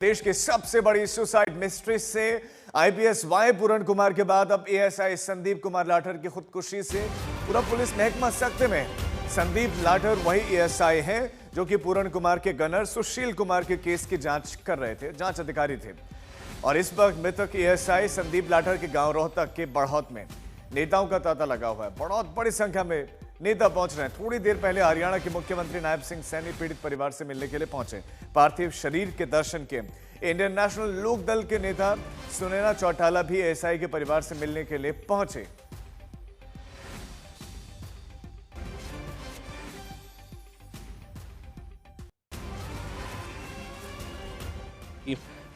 देश की सबसे बड़ी सुसाइड मिस्ट्री से आईपीएस वाई पूरण कुमार के बाद अब एएसआई संदीप कुमार लाठर की खुदकुशी से पूरा पुलिस महकमा सख्ते में। संदीप लाठर वही एएसआई हैं जो कि पूरण कुमार के गनर सुशील कुमार के केस की जांच कर रहे थे, जांच अधिकारी थे। और इस वक्त मृतक एएसआई संदीप लाठर के गांव रोहतक के बढ़ौत में नेताओं का तांता लगा हुआ है। बढ़ौत बड़ी संख्या में नेता पहुंच रहे हैं। थोड़ी देर पहले हरियाणा के मुख्यमंत्री नायब सिंह सैनी पीड़ित परिवार से मिलने के लिए पहुंचे। पार्थिव शरीर के दर्शन के इंडियन नेशनल लोक दल के नेता सुनैना चौटाला भी एएसआई के परिवार से मिलने के लिए पहुंचे।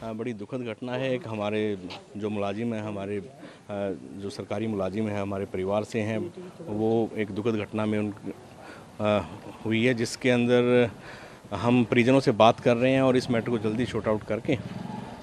बड़ी दुखद घटना है। एक हमारे जो मुलाजिम हैं, हमारे जो सरकारी मुलाजिम हैं, हमारे परिवार से हैं, वो एक दुखद घटना में हुई है, जिसके अंदर हम परिजनों से बात कर रहे हैं और इस मैटर को जल्दी शॉर्ट आउट करके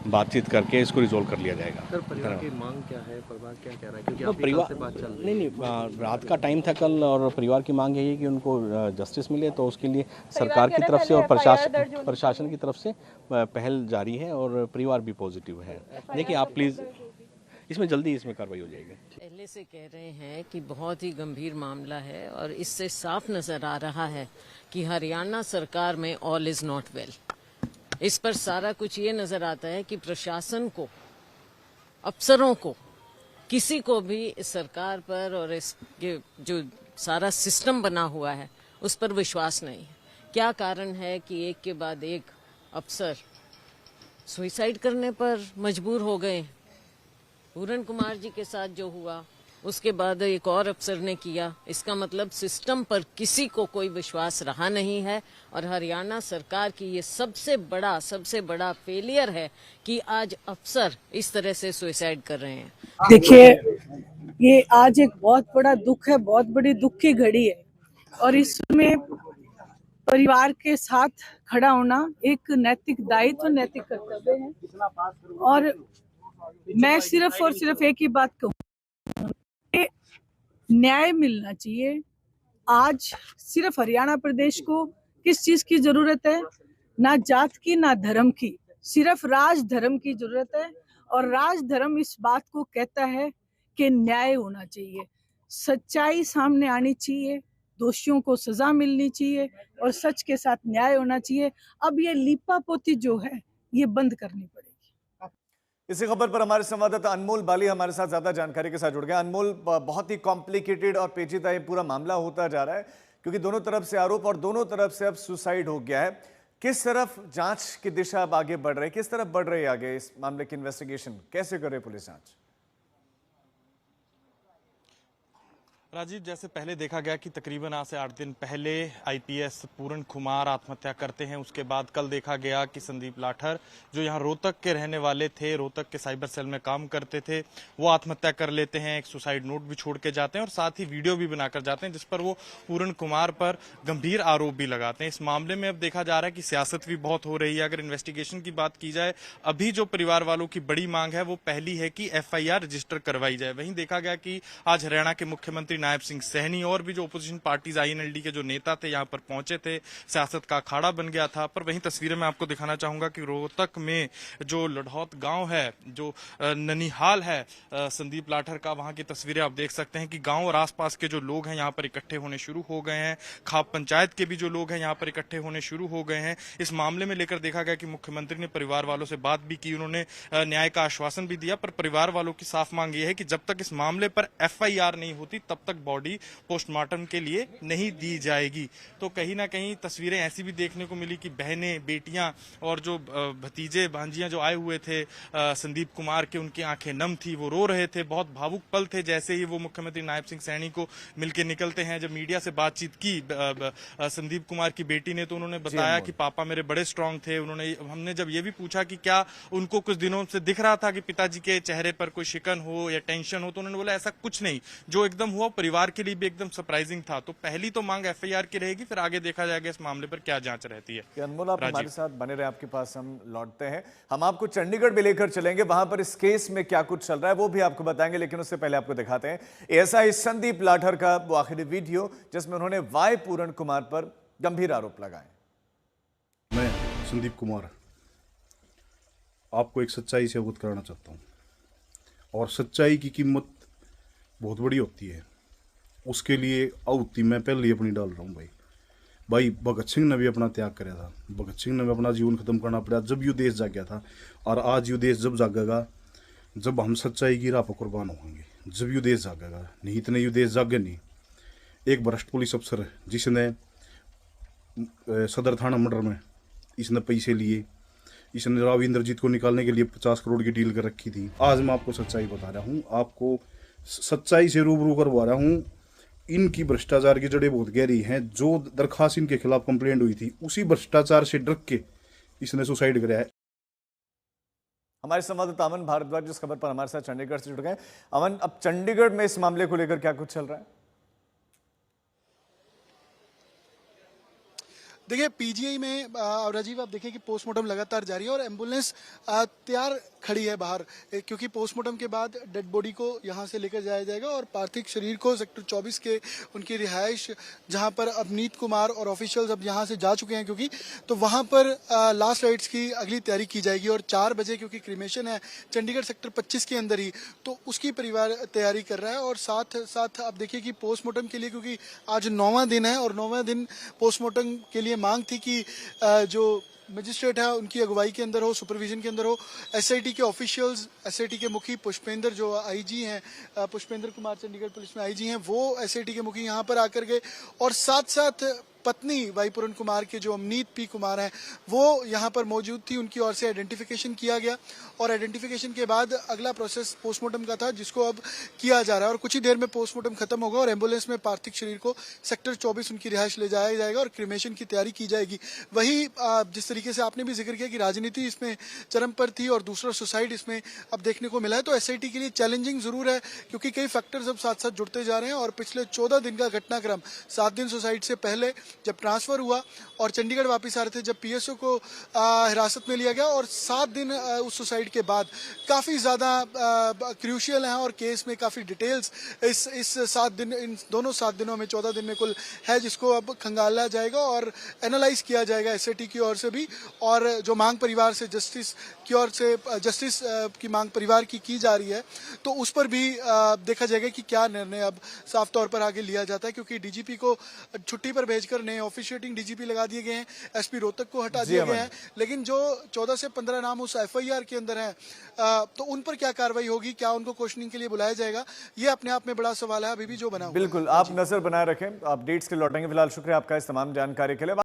बातचीत करके इसको रिजोल्व कर लिया जाएगा। सर, परिवार की मांग क्या है? परिवार क्या कह रहा है? क्योंकि तो परिवार से बात चल रही है। नहीं, रात का टाइम था कल और परिवार की मांग यही है कि उनको जस्टिस मिले। तो उसके लिए सरकार की तरफ से और प्रशासन की तरफ से पहल जारी है और परिवार भी पॉजिटिव है। देखिए आप प्लीज़ इसमें जल्दी कार्रवाई हो जाएगी। पहले से कह रहे हैं कि बहुत ही गंभीर मामला है और इससे साफ नजर आ रहा है कि हरियाणा सरकार में ऑल इज नॉट वेल। इस पर सारा कुछ ये नजर आता है कि प्रशासन को, अफसरों को, किसी को भी इस सरकार पर और इसके जो सारा सिस्टम बना हुआ है उस पर विश्वास नहीं है। क्या कारण है कि एक के बाद एक अफसर सुसाइड करने पर मजबूर हो गए? पूरण कुमार जी के साथ जो हुआ उसके बाद एक और अफसर ने किया। इसका मतलब सिस्टम पर किसी को कोई विश्वास रहा नहीं है और हरियाणा सरकार की ये सबसे बड़ा फेलियर है कि आज अफसर इस तरह से सुसाइड कर रहे हैं। देखिए, ये आज एक बहुत बड़ा दुख है, बहुत बड़ी दुख की घड़ी है और इसमें परिवार के साथ खड़ा होना एक नैतिक दायित्व, नैतिक कर्तव्य है। और मैं सिर्फ और सिर्फ एक ही बात कहूँ, न्याय मिलना चाहिए। आज सिर्फ हरियाणा प्रदेश को किस चीज की जरूरत है? ना जात की, ना धर्म की, सिर्फ राज धर्म की जरूरत है। और राज धर्म इस बात को कहता है कि न्याय होना चाहिए, सच्चाई सामने आनी चाहिए, दोषियों को सजा मिलनी चाहिए और सच के साथ न्याय होना चाहिए। अब ये लीपापोती जो है ये बंद करनी पड़ेगी। इसी खबर पर हमारे संवाददाता अनमोल बाली हमारे साथ ज्यादा जानकारी के साथ जुड़ गए। अनमोल, बहुत ही कॉम्प्लिकेटेड और पेचीदा ये पूरा मामला होता जा रहा है क्योंकि दोनों तरफ से आरोप और दोनों तरफ से अब सुसाइड हो गया है। किस तरफ जांच की दिशा अब आगे बढ़ रही है, किस तरफ बढ़ रही है आगे इस मामले की इन्वेस्टिगेशन, कैसे कर रही है पुलिस जांच? राजीव, जैसे पहले देखा गया कि तकरीबन आज से 8 दिन पहले आईपीएस पूरण कुमार आत्महत्या करते हैं। उसके बाद कल देखा गया कि संदीप लाठर, जो यहाँ रोहतक के रहने वाले थे, रोहतक के साइबर सेल में काम करते थे, वो आत्महत्या कर लेते हैं। एक सुसाइड नोट भी छोड़ के जाते हैं और साथ ही वीडियो भी बनाकर जाते हैं जिस पर वो पूरण कुमार पर गंभीर आरोप भी लगाते हैं। इस मामले में अब देखा जा रहा है कि सियासत भी बहुत हो रही है। अगर इन्वेस्टिगेशन की बात की जाए, अभी जो परिवार वालों की बड़ी मांग है वो पहली है कि एफआईआर रजिस्टर करवाई जाए। वहीं देखा गया कि आज हरियाणा के मुख्यमंत्री नायब सिंह सैनी और भी जो ओपोजिशन पार्टीज आईएनएलडी के जो नेता थे यहाँ पर पहुंचे थे। सियासत का अखाड़ा बन गया था। पर वहीं तस्वीरें मैं आपको दिखाना चाहूंगा कि रोहतक में जो लढ़ौत गांव है, जो ननिहाल है संदीप लाठर का, वहां की तस्वीरें आप देख सकते हैं कि गांव और आसपास के जो लोग हैं यहाँ पर इकट्ठे होने शुरू हो गए हैं। खाप पंचायत के भी जो लोग हैं यहाँ पर इकट्ठे होने शुरू हो गए हैं। इस मामले में लेकर देखा गया कि मुख्यमंत्री ने परिवार वालों से बात भी की, उन्होंने न्याय का आश्वासन भी दिया। पर परिवार वालों की साफ मांग यह है कि जब तक इस मामले पर एफआईआर नहीं होती तब तक बॉडी पोस्टमार्टम के लिए नहीं दी जाएगी। तो कहीं ना कहीं तस्वीरें ऐसी भी देखने को मिली कि बहनें, बेटियां और जो भतीजे भांजियां जो आए हुए थे संदीप कुमार के, उनकी आंखें नम थी, वो रो रहे थे। बहुत भावुक पल थे जैसे ही वो मुख्यमंत्री नायब सिंह सैनी को मिलकर निकलते हैं। जब मीडिया से बातचीत की संदीप कुमार की बेटी ने, तो उन्होंने बताया कि पापा मेरे बड़े स्ट्रांग थे। हमने जब ये भी पूछा कि क्या उनको कुछ दिनों से दिख रहा था कि पिताजी के चेहरे पर कोई शिकन हो या टेंशन हो, तो उन्होंने बोला ऐसा कुछ नहीं, जो एकदम हुआ परिवार के लिए भी एकदम सरप्राइजिंग था। तो पहली तो मांग एफआईआर की रहेगी, फिर आगे देखा जाएगा इस मामले पर क्या जांच रहती है। अनमोल, आप हमारे साथ बने रहे, आपके पास हम लौटते हैं। हम आपको चंडीगढ़ भी लेकर चलेंगे, वहां पर इस केस में क्या कुछ चल रहा है वो भी आपको बताएंगे, लेकिन उससे पहले आपको दिखाते हैं एएसआई संदीप लाठर का वो आखिरी वीडियो जिसमें उन्होंने वाई पूरण कुमार पर गंभीर आरोप लगाए। मैं संदीप कुमार आपको एक सच्चाई से अवगत कराना चाहता हूँ। और सच्चाई की कीमत बहुत बड़ी होती है, उसके लिए आहुति मैं पहले ही अपनी डाल रहा हूँ भाई भगत सिंह ने भी अपना त्याग कराया था, भगत सिंह ने भी अपना जीवन खत्म करना पड़ा जब ये देश जाग गया था। और आज ये देश जब जागेगा जब हम सच्चाई की राह पर कुर्बान होंगे, जब ये देश जागेगा, नहीं इतने ये देश जागे नहीं। एक भ्रष्ट पुलिस अफसर जिसने सदर थाना मर्डर में इसने पैसे लिए, इसने राव इंद्रजीत को निकालने के लिए 50 करोड़ की डील कर रखी थी। आज मैं आपको सच्चाई बता रहा हूँ, आपको सच्चाई से रूबरू करवा रहा हूँ। इनकी भ्रष्टाचार की जड़ें बहुत गहरी हैं। जो दरखास्त इनके खिलाफ कंप्लेंट हुई थी उसी भ्रष्टाचार से डर के इसने सुसाइड कराया है। हमारे संवाददाता अमन भारद्वाज इस खबर पर हमारे साथ चंडीगढ़ से जुड़ गए। अमन, अब चंडीगढ़ में इस मामले को लेकर क्या कुछ चल रहा है? देखिए पीजीआई में राजीव आप देखिए कि पोस्टमार्टम लगातार जारी है और एम्बुलेंस तैयार खड़ी है बाहर, क्योंकि पोस्टमार्टम के बाद डेड बॉडी को यहां से लेकर जाया जाएगा और पार्थिव शरीर को सेक्टर 24 के उनकी रिहाइश जहां पर अवनीत कुमार और ऑफिशियल्स अब यहां से जा चुके हैं क्योंकि तो वहां पर लास्ट राइट्स की अगली तैयारी की जाएगी। और 4 बजे क्योंकि क्रिमेशन है चंडीगढ़ सेक्टर 25 के अंदर ही, तो उसकी परिवार तैयारी कर रहा है। और साथ साथ आप देखिए कि पोस्टमार्टम के लिए, क्योंकि आज 9वां दिन है और 9वां दिन पोस्टमार्टम के लिए मांग थी कि जो मजिस्ट्रेट है उनकी अगुवाई के अंदर हो, सुपरविजन के अंदर हो, एसआईटी के ऑफिशियल्स, एसआईटी के मुखी पुष्पेंद्र जो आईजी हैं, पुष्पेंद्र कुमार चंडीगढ़ पुलिस में आईजी हैं, वो एसआईटी के मुखी यहां पर आकर गए। और साथ साथ पत्नी वाई पूरन कुमार के जो अमनीत पी कुमार हैं वो यहां पर मौजूद थी, उनकी ओर से आइडेंटिफिकेशन किया गया और आइडेंटिफिकेशन के बाद अगला प्रोसेस पोस्टमार्टम का था जिसको अब किया जा रहा है। और कुछ ही देर में पोस्टमार्टम खत्म होगा और एम्बुलेंस में पार्थिव शरीर को सेक्टर 24 उनकी रिहाइश ले जाया जाएगा और क्रिमेशन की तैयारी की जाएगी। वही जिस तरीके से आपने भी जिक्र किया कि राजनीति इसमें चरम पर थी और दूसरा सुसाइड इसमें अब देखने को मिला है, तो एसआईटी के लिए चैलेंजिंग जरूर है क्योंकि कई फैक्टर्स अब साथ साथ जुड़ते जा रहे हैं। और पिछले 14 दिन का घटनाक्रम, 7 दिन सुसाइड से पहले जब ट्रांसफर हुआ और चंडीगढ़ वापस आ रहे थे, जब पीएसओ को हिरासत में लिया गया, और 7 दिन उस सुसाइड के बाद काफी ज्यादा क्रूशियल हैं और केस में काफी डिटेल्स इस 7 दिन, इन दोनों 7 दिनों में 14 दिन में कुल है जिसको अब खंगाला जाएगा और एनालाइज किया जाएगा एसआईटी की ओर से भी। और जो मांग परिवार से जस्टिस की ओर से जस्टिस की मांग परिवार की जा रही है, तो उस पर भी देखा जाएगा कि क्या निर्णय अब साफ तौर पर आगे लिया जाता है, क्योंकि डीजीपी को छुट्टी पर भेजकर नए ऑफिशिएटिंग डीजीपी लगा दिए गए हैं, एसपी रोहतक को हटा दिया गया है, लेकिन जो 14 से 15 नाम उस एफआईआर के अंदर हैं तो उन पर क्या कार्रवाई होगी, क्या उनको क्वेश्चनिंग के लिए बुलाया जाएगा, ये अपने आप में बड़ा सवाल है अभी भी जो बना हुआ है। बिल्कुल, आप नजर बनाए रखें, अपडेट्स के लौटेंगे। फिलहाल शुक्रिया आपका इस तमाम जानकारी के लिए।